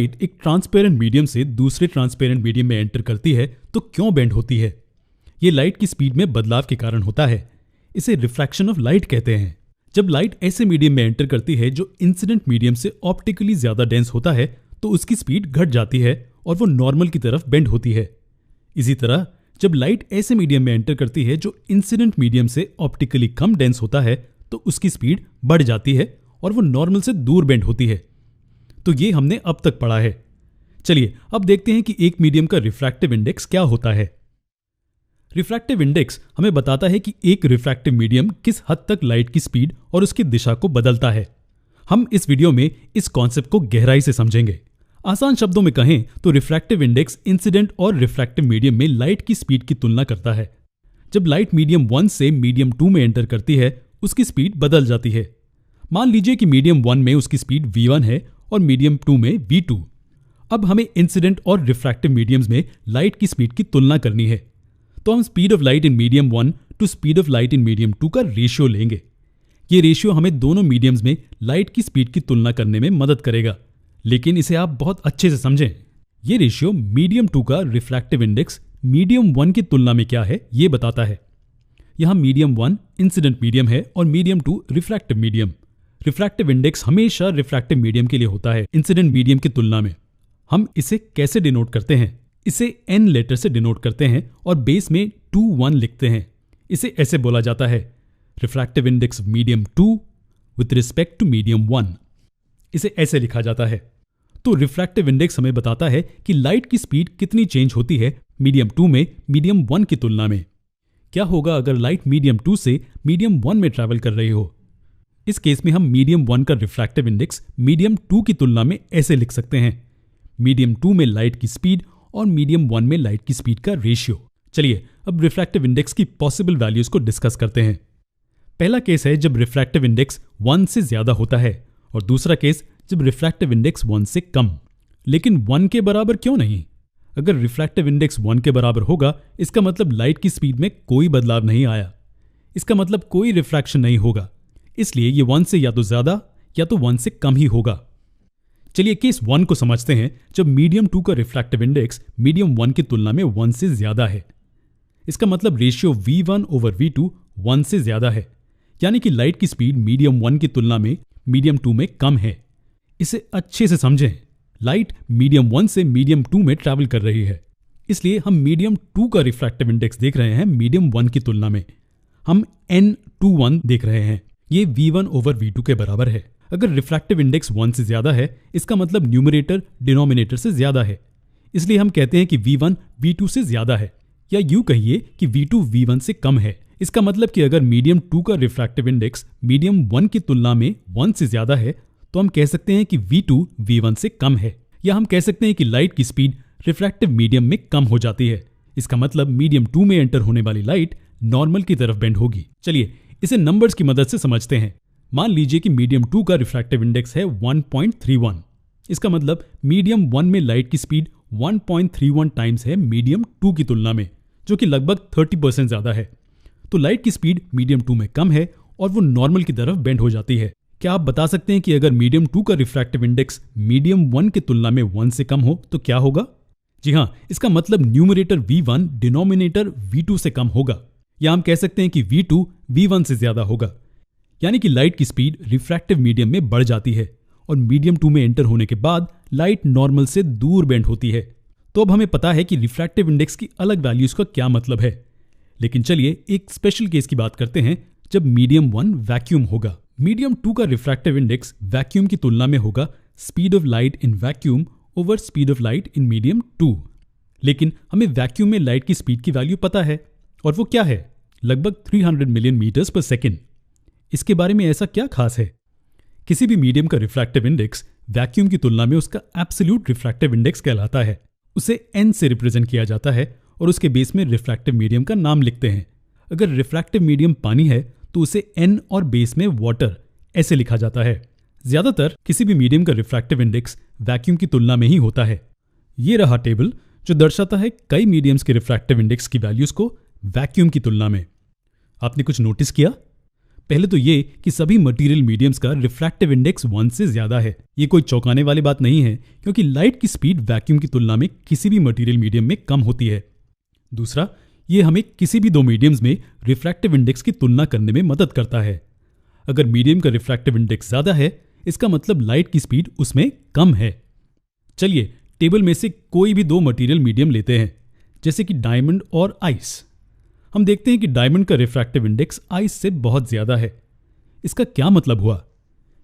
Light एक transparent medium से दूसरे ट्रांसपेरेंट मीडियम में एंटर करती है तो क्यों बेंड होती है? ये लाइट की स्पीड में बदलाव के कारण होता है। इसे रिफ्रैक्शन ऑफ लाइट कहते हैं। जब लाइट ऐसे मीडियम में एंटर करती है जो इंसिडेंट मीडियम से ऑप्टिकली ज्यादा डेंस होता है तो उसकी स्पीड घट जाती है और वो नॉर्मल की तरफ बेंड होती है। इसी तरह जब लाइट ऐसे मीडियम में एंटर करती है जो इंसिडेंट मीडियम से ऑप्टिकली कम डेंस होता है तो उसकी स्पीड बढ़ जाती है और वो नॉर्मल से दूर बेंड होती है। तो ये हमने अब तक पढ़ा है। चलिए अब देखते हैं कि एक मीडियम का रिफ्रैक्टिव इंडेक्स क्या होता है। रिफ्रैक्टिव इंडेक्स हमें बताता है कि एक रिफ्रैक्टिव मीडियम किस हद तक लाइट की स्पीड और उसकी दिशा को बदलता है। हम इस वीडियो में इस कॉन्सेप्ट को गहराई से समझेंगे। आसान शब्दों में कहें तो रिफ्रैक्टिव इंडेक्स इंसिडेंट और रिफ्रैक्टिव मीडियम में लाइट की स्पीड की तुलना करता है। जब लाइट मीडियम 1 से मीडियम 2 में एंटर करती है उसकी स्पीड बदल जाती है। मान लीजिए कि मीडियम 1 में उसकी स्पीड v1 है और मीडियम 2 में v2। अब हमें इंसिडेंट और रिफ्रैक्टिव मीडियम्स में लाइट की स्पीड की तुलना करनी है तो हम speed of light in medium 1 to speed of light in medium 2 का रेशियो लेंगे। ये रेशियो हमें दोनों मीडियम्स में लाइट की स्पीड की तुलना करने में मदद करेगा, लेकिन इसे आप बहुत अच्छे से समझें। ये रेशियो मीडियम 2 का रिफ्रैक्टिव इंडेक्स मीडियम 1 की तुलना में क्या है ये बताता है। यहाँ मीडियम 1 इंसिडेंट मीडियम है और medium 2 refractive medium. Refractive index हमेशा रिफ्रैक्टिव मीडियम के लिए होता है इंसिडेंट मीडियम की तुलना में। हम इसे कैसे डिनोट करते हैं? इसे n लेटर से डिनोट करते हैं और बेस में 2 1 लिखते हैं। इसे ऐसे बोला जाता है refractive index medium 2 with respect to medium 1। इसे ऐसे लिखा जाता है। तो रिफ्रैक्टिव इंडेक्स हमें बताता है कि लाइट की स्पीड कितनी चेंज होती है मीडियम 2 में मीडियम 1 की तुलना में। क्या होगा अगर लाइट मीडियम 2 से मीडियम 1 में ट्रैवल कर रही हो? इस केस में हम मीडियम 1 का रिफ्रैक्टिव इंडेक्स मीडियम 2 की तुलना में ऐसे लिख सकते हैं मीडियम 2 में लाइट की स्पीड और मीडियम 1 में लाइट की स्पीड का रेशियो। चलिए अब रिफ्रैक्टिव इंडेक्स की पॉसिबल वैल्यूज को डिस्कस करते हैं। पहला केस है जब रिफ्रैक्टिव इंडेक्स 1 से ज्यादा होता है और दूसरा केस जब रिफ्रैक्टिव इंडेक्स 1 से कम। लेकिन 1 के बराबर क्यों नहीं? अगर रिफ्रैक्टिव इंडेक्स 1 के बराबर होगा इसका मतलब लाइट की स्पीड में कोई बदलाव नहीं आया। इसका मतलब कोई रिफ्रैक्शन नहीं होगा। इसलिए ये 1 से या तो ज्यादा या तो 1 से कम ही होगा। चलिए केस 1 को समझते हैं जब मीडियम 2 का रिफ्रैक्टिव इंडेक्स मीडियम 1 की तुलना में 1 से ज्यादा है। इसका मतलब रेशियो v1 ओवर v2 1 से ज्यादा है, यानी कि लाइट की स्पीड मीडियम 1 की तुलना में मीडियम 2 में कम है। इसे अच्छे से समझें। लाइट मीडियम 1 से मीडियम 2 में ट्रैवल कर रही है, इसलिए हम मीडियम 2 का रिफ्रैक्टिव इंडेक्स देख रहे हैं मीडियम 1 की तुलना में। हम n21 देख रहे हैं। ये v1 ओवर v2 के बराबर है। अगर रिफ्रैक्टिव इंडेक्स 1 से ज्यादा है इसका मतलब न्यूमरेटर डिनोमिनेटर से ज्यादा है, इसलिए हम कहते हैं कि v1 v2 से ज्यादा है। या यूं कहिए कि v2 v1 से कम है। इसका मतलब कि अगर मीडियम 2 का रिफ्रैक्टिव इंडेक्स मीडियम 1 की तुलना में 1 से ज्यादा है तो हम कह सकते हैं कि v2 v1 से कम है। या हम कह सकते हैं कि लाइट की स्पीड रिफ्रैक्टिव मीडियम में कम हो जाती है। इसका मतलब मीडियम 2 में एंटर होने वाली लाइट नॉर्मल की तरफ बेंड होगी। चलिए इसे नंबर्स की मदद से समझते हैं। मान लीजिए कि मीडियम 2 का रिफ्रैक्टिव इंडेक्स है 1.31। इसका मतलब मीडियम 1 में लाइट की स्पीड 1.31 टाइम्स है मीडियम 2 की तुलना में, जो कि लगभग 30% ज्यादा है। तो लाइट की स्पीड मीडियम 2 में कम है और वो नॉर्मल की तरफ बेंड हो जाती है। क्या आप बता सकते हैं कि अगर मीडियम 2 का रिफ्रैक्टिव इंडेक्स मीडियम 1 की तुलना में 1 से कम हो तो क्या होगा? जी हाँ, इसका मतलब न्यूमरेटर v1 डिनोमिनेटर v2 से कम होगा। या हम कह सकते हैं कि v2 v1 से ज्यादा होगा, यानी कि लाइट की स्पीड रिफ्रैक्टिव मीडियम में बढ़ जाती है और मीडियम 2 में एंटर होने के बाद लाइट नॉर्मल से दूर बेंड होती है। तो अब हमें पता है कि रिफ्रैक्टिव इंडेक्स की अलग वैल्यूज का क्या मतलब है। लेकिन चलिए एक स्पेशल केस की बात करते हैं जब मीडियम 1 वैक्यूम होगा। मीडियम 2 का रिफ्रैक्टिव इंडेक्स वैक्यूम की तुलना में होगा speed of light in vacuum over speed of light in medium 2। लेकिन हमें वैक्यूम में लाइट की स्पीड की वैल्यू पता है और वो क्या है? लगभग 300 मिलियन मीटर्स पर सेकेंड। इसके बारे में ऐसा क्या खास है? किसी भी मीडियम का रिफ्रैक्टिव इंडेक्स वैक्यूम की तुलना में उसका एब्सोल्यूट रिफ्रैक्टिव इंडेक्स कहलाता है। उसे n से रिप्रेजेंट किया जाता है और उसके बेस में रिफ्रैक्टिव मीडियम का नाम लिखते हैं। अगर रिफ्रैक्टिव मीडियम पानी है तो उसे n और बेस में वाटर ऐसे लिखा जाता है। ज्यादातर किसी भी मीडियम का रिफ्रैक्टिव इंडेक्स वैक्यूम की तुलना में ही होता है। ये रहा टेबल जो दर्शाता है कई मीडियम्स के रिफ्रैक्टिव इंडेक्स की वैल्यूज को वैक्यूम की तुलना में। आपने कुछ नोटिस किया? पहले तो ये कि सभी मटेरियल मीडियम्स का रिफ्रैक्टिव इंडेक्स 1 से ज्यादा है। ये कोई चौंकाने वाली बात नहीं है, क्योंकि लाइट की स्पीड वैक्यूम की तुलना में किसी भी मटेरियल मीडियम में कम होती है। दूसरा, ये हमें किसी भी दो मीडियम्स में रिफ्रैक्टिव इंडेक्स की तुलना करने में मदद करता है। अगर मीडियम का रिफ्रैक्टिव इंडेक्स ज्यादा है, इसका मतलब लाइट की स्पीड उसमें कम है। चलिए टेबल में से कोई भी दो मटेरियल मीडियम लेते हैं, जैसे कि डायमंड और आइस। हम देखते हैं कि डायमंड का रिफ्रैक्टिव इंडेक्स आइस से बहुत ज्यादा है। इसका क्या मतलब हुआ?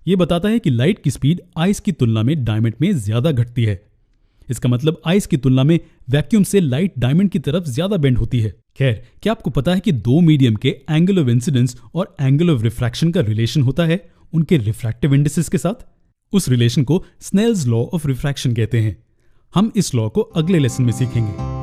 यह बताता है कि लाइट की स्पीड आइस की तुलना में डायमंड में ज्यादा घटती है। इसका मतलब आइस की तुलना में वैक्यूम से लाइट डायमंड की तरफ ज्यादा बेंड होती है। खैर, क्या आपको पता है कि दो मीडियम के एंगल ऑफ इंसिडेंस और एंगल ऑफ रिफ्रैक्शन का रिलेशन होता है उनके रिफ्रैक्टिव इंडिसेस के साथ? उस रिलेशन को स्नेल्स लॉ ऑफ रिफ्रैक्शन कहते हैं। हम इस लॉ को अगले लेसन में सीखेंगे।